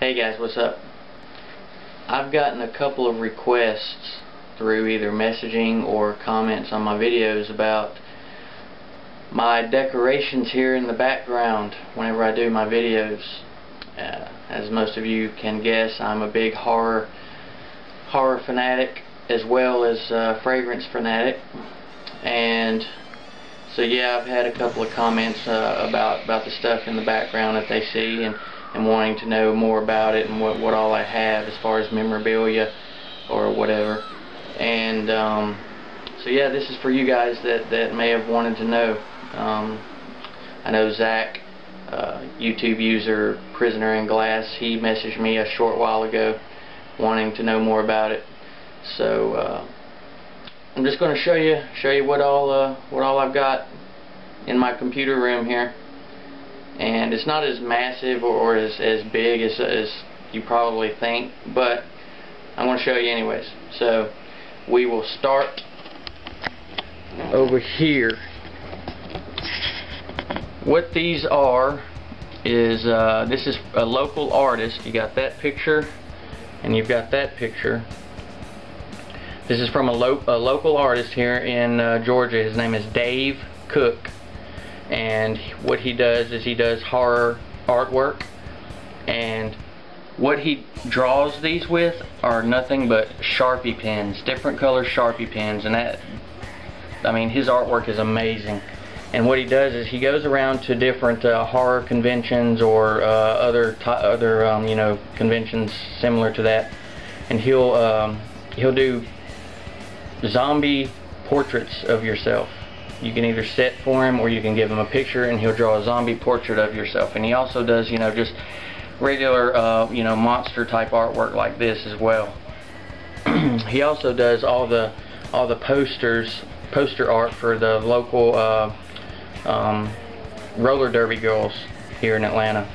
Hey guys, what's up? I've gotten a couple of requests through either messaging or comments on my videos about my decorations here in the background whenever I do my videos. As most of you can guess, I'm a big horror fanatic as well as fragrance fanatic, and so yeah, I've had a couple of comments about the stuff in the background that they see, and wanting to know more about it and what all I have as far as memorabilia or whatever. And so yeah, this is for you guys that may have wanted to know. I know Zach, YouTube user Prisoner in Glass, he messaged me a short while ago wanting to know more about it. So I'm just going to show you what all I've got in my computer room here. And it's not as massive or as big as you probably think, but I'm going to show you anyways. So we will start over here. What these are is this is a local artist. You got that picture and you've got that picture. This is from a local artist here in Georgia. His name is Dave Cook. And what he does is he does horror artwork, and what he draws these with are nothing but Sharpie pens, different color Sharpie pens, and that, I mean, his artwork is amazing. And what he does is he goes around to different horror conventions or other you know, conventions similar to that, and he'll do zombie portraits of yourself. You can either set for him or you can give him a picture and he'll draw a zombie portrait of yourself. And he also does, you know, just regular you know, monster type artwork like this as well. He also does all the poster art for the local roller derby girls here in Atlanta.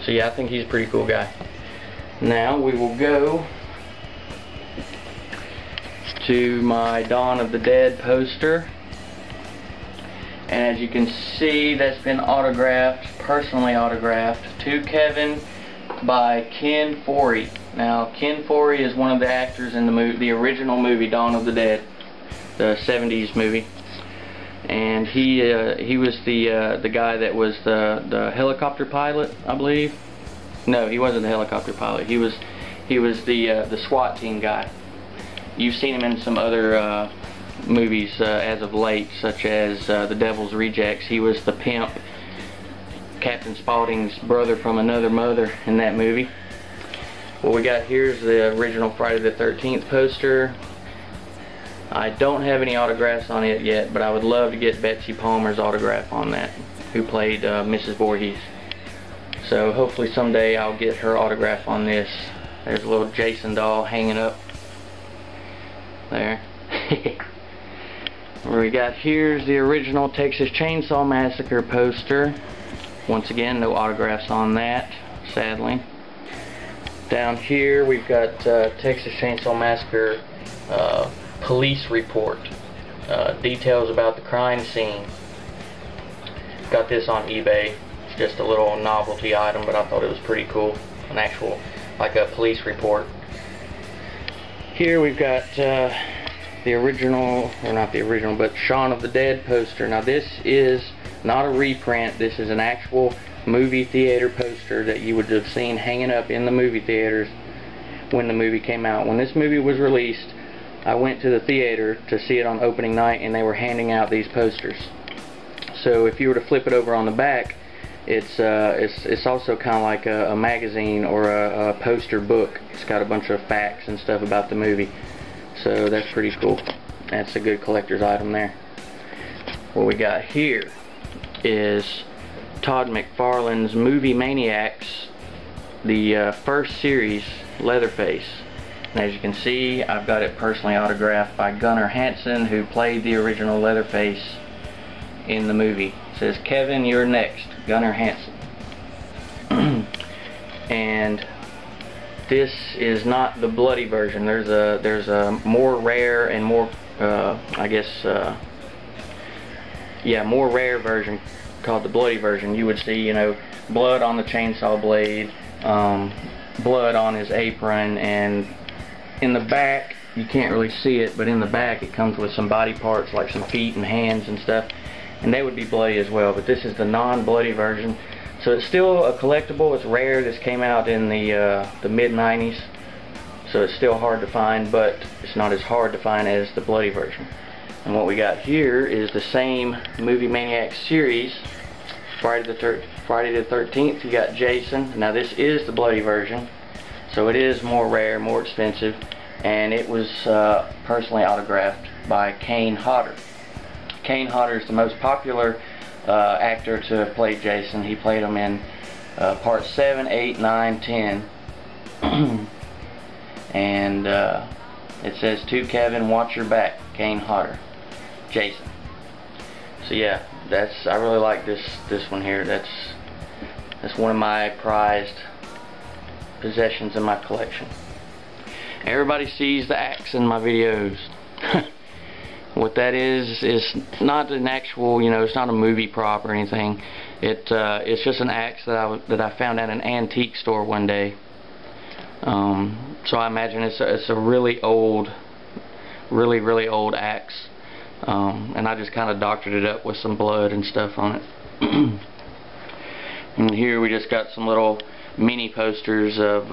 So yeah, I think he's a pretty cool guy. Now we will go to my Dawn of the Dead poster. And as you can see, that's been autographed, personally autographed, to Kevin by Ken Foree. Now, Ken Foree is one of the actors in the original movie Dawn of the Dead, the 70s movie. And he was the guy that was the helicopter pilot, I believe. No, he wasn't the helicopter pilot. He was the SWAT team guy. You've seen him in some other movies as of late, such as The Devil's Rejects. He was the pimp, Captain Spaulding's brother from another mother in that movie. What we got here is the original Friday the 13th poster. I don't have any autographs on it yet, but I would love to get Betsy Palmer's autograph on that, who played Mrs. Voorhees. So hopefully someday I'll get her autograph on this. There's a little Jason doll hanging up there. What we got here is the original Texas Chainsaw Massacre poster. Once again, no autographs on that, sadly. Down here we've got Texas Chainsaw Massacre police report. Details about the crime scene. Got this on eBay. It's just a little novelty item, but I thought it was pretty cool. An actual, like a police report. Here we've got the original, or not the original, but Shaun of the Dead poster. Now this is not a reprint. This is an actual movie theater poster that you would have seen hanging up in the movie theaters when the movie came out. When this movie was released, I went to the theater to see it on opening night, and they were handing out these posters. So if you were to flip it over on the back, it's also kind of like a magazine or a poster book. It's got a bunch of facts and stuff about the movie. So that's pretty cool. That's a good collector's item there. What we got here is Todd McFarlane's Movie Maniacs, the first series, Leatherface. And as you can see, I've got it personally autographed by Gunnar Hansen, who played the original Leatherface in the movie. It says, "Kevin, you're next, Gunnar Hansen." And this is not the bloody version. There's a more rare and more I guess yeah, more rare version called the bloody version. You would see, you know, blood on the chainsaw blade, blood on his apron, and in the back, you can't really see it, but in the back it comes with some body parts like some feet and hands and stuff, and they would be bloody as well, but this is the non-bloody version. So it's still a collectible. It's rare. This came out in the mid-90s, so it's still hard to find, but it's not as hard to find as the bloody version. And what we got here is the same Movie Maniacs series, Friday the 13th. You got Jason. Now this is the bloody version, so it is more rare, more expensive, and it was personally autographed by Kane Hodder. Kane Hodder is the most popular actor to have played Jason. He played him in parts 7, 8, 9, 10. And it says, "To Kevin, watch your back, Kane Hodder, Jason." So yeah, I really like this one here. That's one of my prized possessions in my collection. Everybody sees the axe in my videos. What that is not an actual, it's not a movie prop or anything. It's just an axe that I found at an antique store one day. So I imagine it's a really old, really old axe, and I just kind of doctored it up with some blood and stuff on it. And here we just got some little mini posters of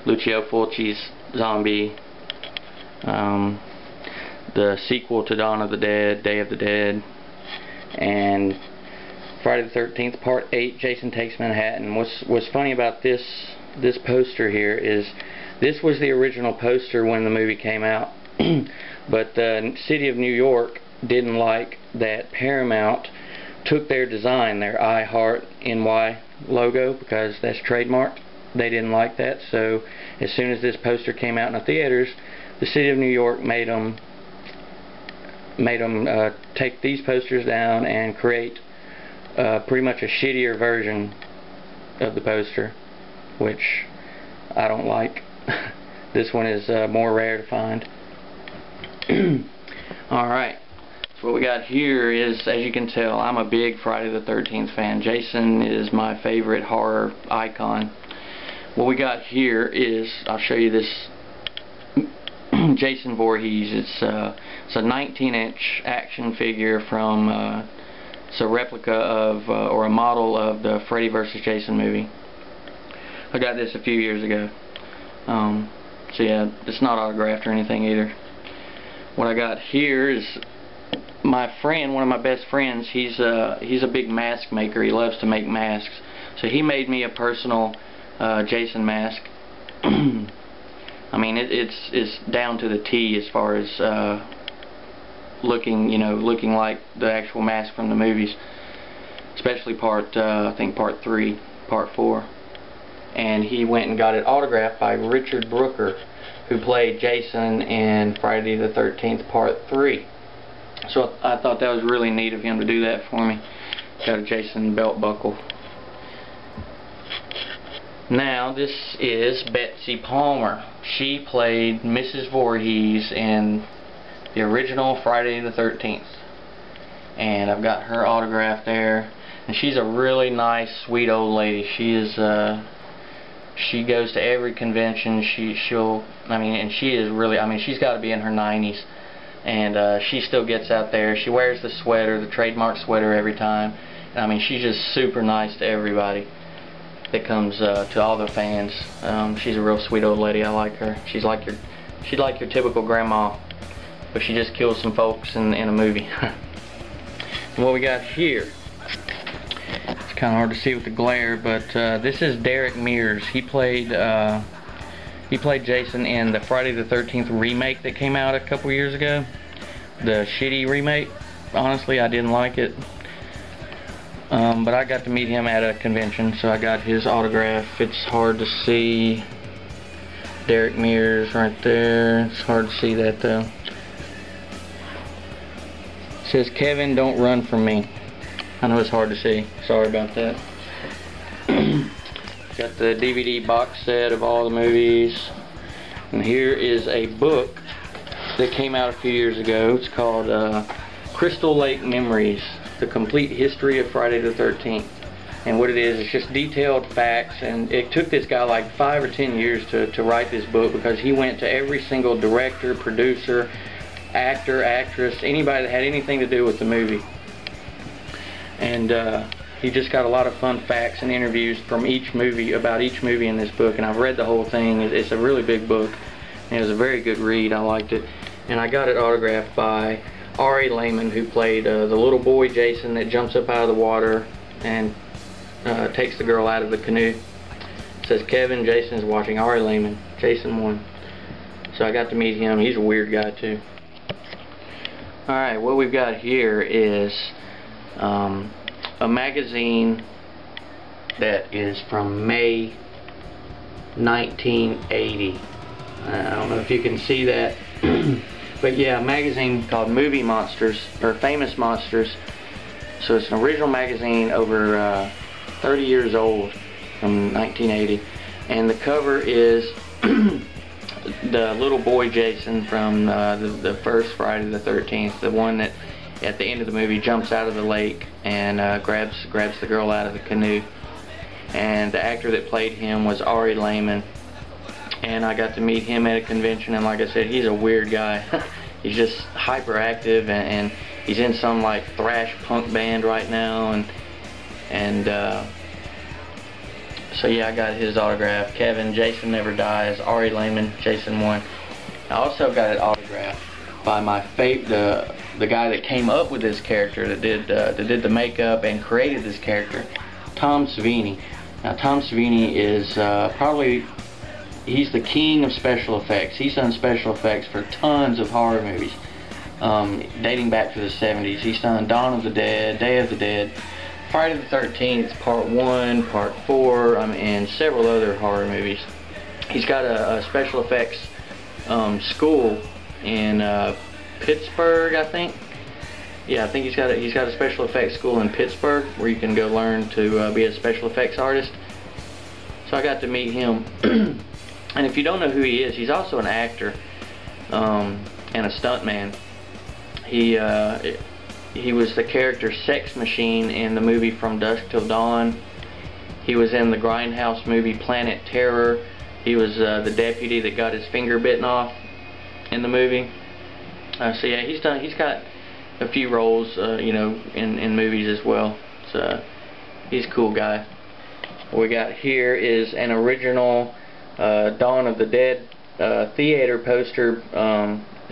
Lucio Fulci's Zombie, the sequel to Dawn of the Dead, Day of the Dead, and Friday the 13th Part 8, Jason Takes Manhattan. What's funny about this poster here is this was the original poster when the movie came out, but the city of New York didn't like that Paramount took their design, their I Heart NY logo, because that's trademarked. They didn't like that, so as soon as this poster came out in the theaters, the city of New York made them take these posters down and create pretty much a shittier version of the poster, which I don't like. This one is more rare to find. Alright, so what we got here is, as you can tell, I'm a big Friday the 13th fan. Jason is my favorite horror icon. What we got here is, I'll show you this Jason Voorhees. It's a 19-inch action figure from, it's a replica of, or a model of the Freddy vs. Jason movie. I got this a few years ago. So yeah, it's not autographed or anything either. What I got here is my friend, one of my best friends. He's a big mask maker. He loves to make masks. So he made me a personal Jason mask. I mean, it's down to the T as far as looking like the actual mask from the movies, especially I think part 3, part 4. And he went and got it autographed by Richard Brooker, who played Jason in Friday the 13th Part 3. So I thought that was really neat of him to do that for me. Got a Jason belt buckle. Now this is Betsy Palmer. She played Mrs. Voorhees in the original Friday the 13th. And I've got her autograph there. And she's a really nice, sweet old lady. She is she goes to every convention. And she is really, she's got to be in her 90s, and she still gets out there. She wears the sweater, the trademark sweater, every time. And she's just super nice to everybody that comes, to all the fans. She's a real sweet old lady. I like her. She's like your typical grandma, but she just kills some folks in a movie. And what we got here, it's kind of hard to see with the glare, but this is Derek Mears. He played Jason in the Friday the 13th remake that came out a couple years ago. The shitty remake. Honestly, I didn't like it. But I got to meet him at a convention, so I got his autograph. It's hard to see Derek Mears right there. It's hard to see that though. It says, "Kevin, don't run from me." I know it's hard to see. Sorry about that. Got the DVD box set of all the movies. And here is a book that came out a few years ago. It's called Crystal Lake Memories: The Complete History of Friday the 13th. And what it is, it's just detailed facts, and it took this guy like 5 or 10 years to write this book, because he went to every single director, producer, actor, actress, anybody that had anything to do with the movie. And he just got a lot of fun facts and interviews from each movie, about each movie in this book, and I've read the whole thing. It's a really big book, and it was a very good read. I liked it. And I got it autographed by Ari Lehman, who played the little boy Jason that jumps up out of the water and takes the girl out of the canoe. It says, Kevin, Jason is watching. Ari Lehman, Jason 1. So I got to meet him. He's a weird guy too. Alright, what we've got here is a magazine that is from May 1980. I don't know if you can see that. But yeah, a magazine called Movie Monsters, or Famous Monsters. So it's an original magazine, over 30 years old, from 1980. And the cover is the little boy Jason from the first Friday the 13th, the one that at the end of the movie jumps out of the lake and grabs the girl out of the canoe. And the actor that played him was Ari Lehman. And I got to meet him at a convention, and like I said, he's a weird guy. He's just hyperactive, and he's in some like thrash punk band right now, and so yeah, I got his autograph. Kevin, Jason Never Dies, Ari Lehman, Jason 1. I also got it autographed by my the guy that came up with this character, that did the makeup and created this character, Tom Savini. Now Tom Savini is he's the king of special effects. He's done special effects for tons of horror movies, dating back to the 70s. He's done Dawn of the Dead, Day of the Dead, Friday the 13th, Part 1, Part 4, and several other horror movies. He's got a special effects school in Pittsburgh, I think. Yeah, I think he's got a special effects school in Pittsburgh where you can go learn to be a special effects artist. So I got to meet him. And if you don't know who he is, he's also an actor and a stuntman. He was the character Sex Machine in the movie From Dusk Till Dawn. He was in the Grindhouse movie Planet Terror. He was the deputy that got his finger bitten off in the movie. So yeah, he's got a few roles, you know, in movies as well. So he's a cool guy. What we got here is an original Dawn of the Dead theater poster,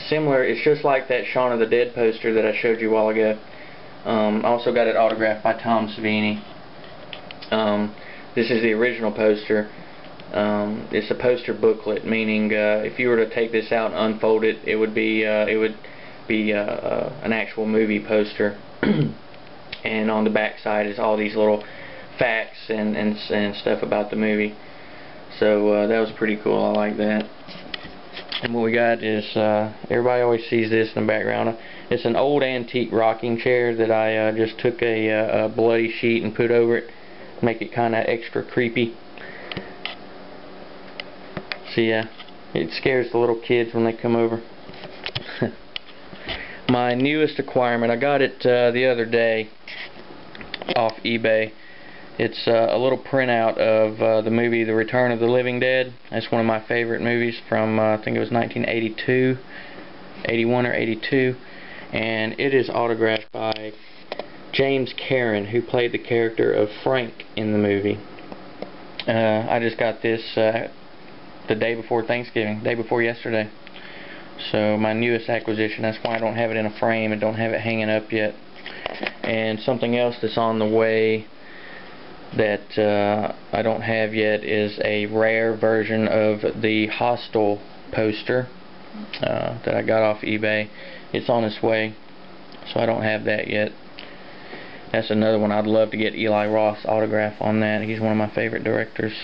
similar. It's just like that Shaun of the Dead poster that I showed you a while ago. I also got it autographed by Tom Savini. This is the original poster. It's a poster booklet, meaning if you were to take this out and unfold it, it would be an actual movie poster. And on the back side is all these little facts and stuff about the movie. So that was pretty cool. I like that. And what we got is, everybody always sees this in the background. It's an old antique rocking chair that I just took a bloody sheet and put over it, make it kind of extra creepy. So yeah, it scares the little kids when they come over. My newest acquirement, I got it the other day off eBay. It's a little printout of the movie The Return of the Living Dead. That's one of my favorite movies from, I think it was 1982, 81 or 82. And it is autographed by James Karen, who played the character of Frank in the movie. I just got this the day before Thanksgiving, day before yesterday. So my newest acquisition. That's why I don't have it in a frame and don't have it hanging up yet. And something else that's on the way that I don't have yet is a rare version of the Hostel poster that I got off eBay. It's on its way, so I don't have that yet. That's another one. I'd love to get Eli Roth's autograph on that. He's one of my favorite directors.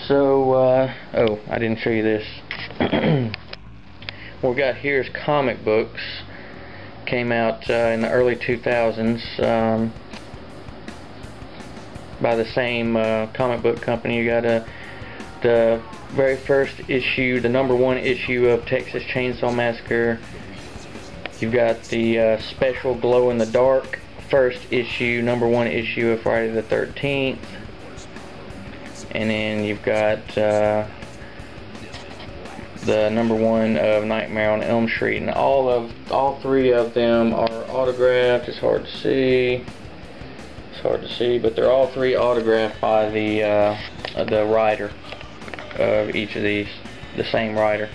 So, oh, I didn't show you this. What we got here is comic books. Came out in the early 2000s. By the same comic book company. You got the very first issue, the #1 issue of Texas Chainsaw Massacre. You've got the special glow-in-the-dark first issue, #1 issue of Friday the 13th. And then you've got the #1 of Nightmare on Elm Street, and all three of them are autographed. It's hard to see. It's hard to see, but they're all three autographed by the writer of each of these, the same writer.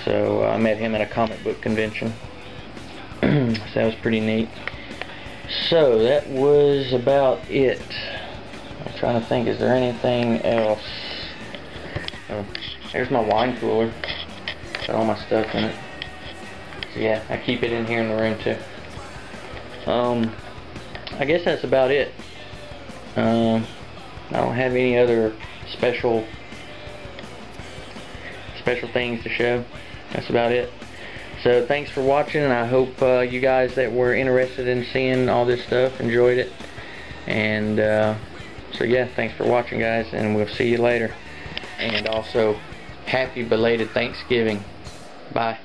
So I met him at a comic book convention. So that was pretty neat. So that was about it. I'm trying to think, is there anything else? Oh, there's my wine cooler. Got all my stuff in it. So yeah, I keep it in here in the room too. I guess that's about it. I don't have any other special things to show. That's about it. So thanks for watching, and I hope you guys that were interested in seeing all this stuff enjoyed it. And so yeah, thanks for watching, guys, and we'll see you later. And also, happy belated Thanksgiving. Bye.